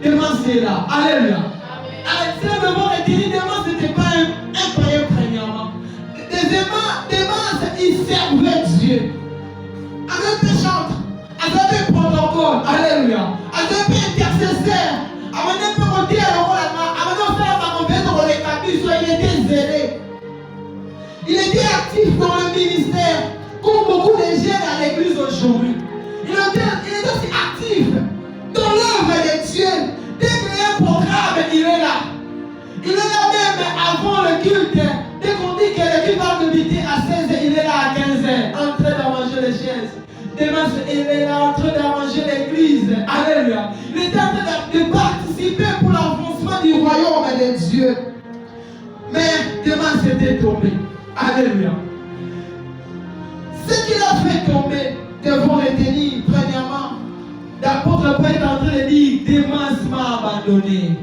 Démas est là. Alléluia. C'est le moment retenir, Démas n'était pas un païen premièrement. Deuxièmement, Démas, il servait Dieu. Avec des chantres, avec des protocoles. Alléluia. Avec des intercesseurs. Avec des protocoles. Il était zélé. Il était actif dans le ministère, comme beaucoup de jeunes à l'église aujourd'hui. Il était aussi actif dans l'œuvre de Dieu. Dès qu'il y a un programme, il est là. Il est là même avant le culte. Dès qu'on dit que le culte va débuter à 16h, il est là à 15h, en train d'arranger les chaises. Démas, il est là en train d'arranger l'église. Alléluia. Il était en train de participer pour l'avancement du royaume de Dieu. Mais Démas était tombé. Alléluia. Ce qu'il a fait tomber, devons retenir, premièrement, l'apôtre Paul est en train de dire, Démas m'a abandonné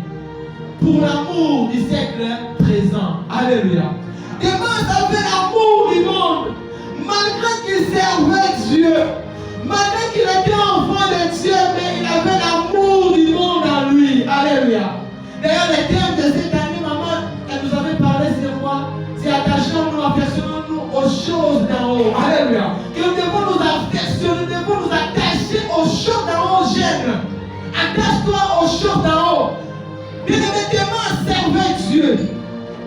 pour l'amour du siècle présent. Alléluia. Démas avait l'amour du monde, malgré qu'il servait Dieu, malgré qu'il était enfant de Dieu, mais il avait l'amour du monde en lui. Alléluia. D'ailleurs, le thème de cette année, maman, elle nous avait parlé, c'est quoi? C'est attachons-nous, affectionnons-nous aux choses d'en haut. Alléluia. Que nous devons nous affectionner, nous devons nous attacher aux choses d'en haut, jeune. Attache-toi aux choses d'en haut. Bien-aimé, Démas servait Dieu.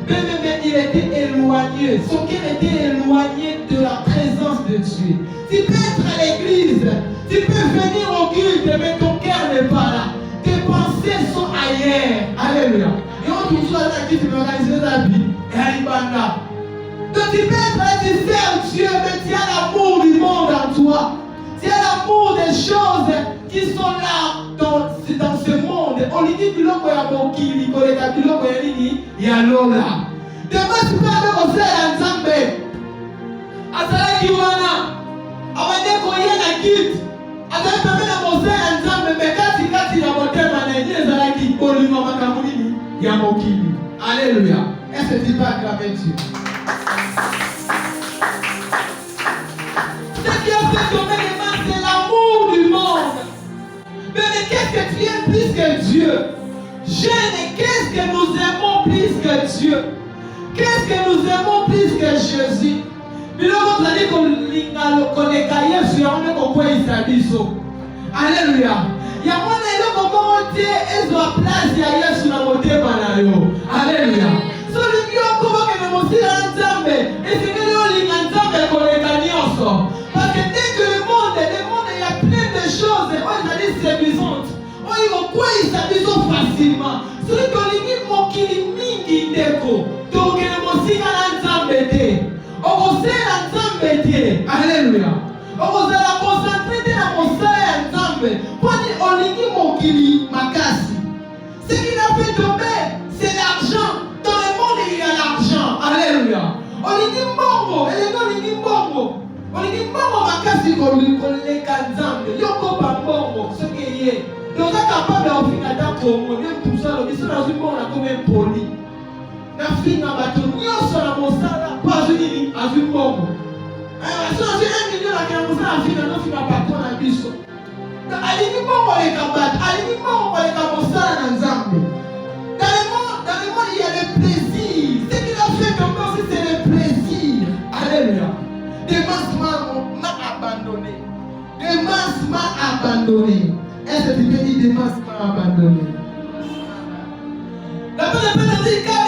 Bien-aimé, il était éloigné. Son cœur était éloigné de la présence de Dieu. Tu peux être à l'église, tu peux venir au culte, mais ton cœur n'est pas là. Tes pensées sont ailleurs. Alléluia. Et on trouve ça là qui te organise la vie. Donc tu peux être là, tu sers Dieu, mais tu as l'amour du monde en toi. Tu as l'amour des choses qui sont là dans ce monde. On lui dit biloko ya mokili, koleka biloko ya nini ya lola. Démas tu peux aller au sel Nzambe. Azalaki wana, abande koye na kit. Azalaki pembe na mosel Nzambe, mais kati na motema na ye ezalaki bolima makambo nini ya mokili. Alléluia. Est-ce que tu peux acclamer Dieu? Ce qui a fait tomber les mains, c'est l'amour du monde. Mais qu'est-ce que tu aimes plus que Dieu? Jeune, qu'est-ce que nous aimons plus que Dieu? Qu'est-ce que nous aimons plus que Jésus? Alléluia. Il y a moins de gens qui ont la place de Yesu na motema na yo. Alléluia. Celui qui a comment que nous aussi Nzambe et c'est que nous linga Nzambe koleka nyonso. Parce que dès que le monde il y a plein de choses, on a dit séduisantes. On y va quoi il s'habille facilement. Celui qui lingi mokili mingi ndeko. Donc le mosika Nzambe te. On sait Nzambe te. Alléluia. On va concentrer dans mosala Nzambe. On lingi mokili makasi. Ce qui l'a fait tomber, c'est l'argent. Dans le monde, il y a l'argent. Alléluia. On lingi mbongo. On lingi mbongo. On lingi mbongo makasi koleka Nzambe. Yoko pa mbongo. Ce qui est. Donc, on est capable de faire un Congo. Même pour ça, on est dans une monde comme un poli. Na finga bato nyonso na mosala pas une azwi mbongo. So c'est 1 million na kena mosala finga no finga bato na biso. Alingi mbongo leka bato, alingi mbongo leka mosala na Nzambe. Dans le monde, il y a le plaisir. Ce qu'il a fait comme aussi, c'est le plaisir. Alléluia. Démas m'a abandonné. Démas m'a abandonné. Est-ce que tu peux dire Démas m'a abandonné? La personne peut dire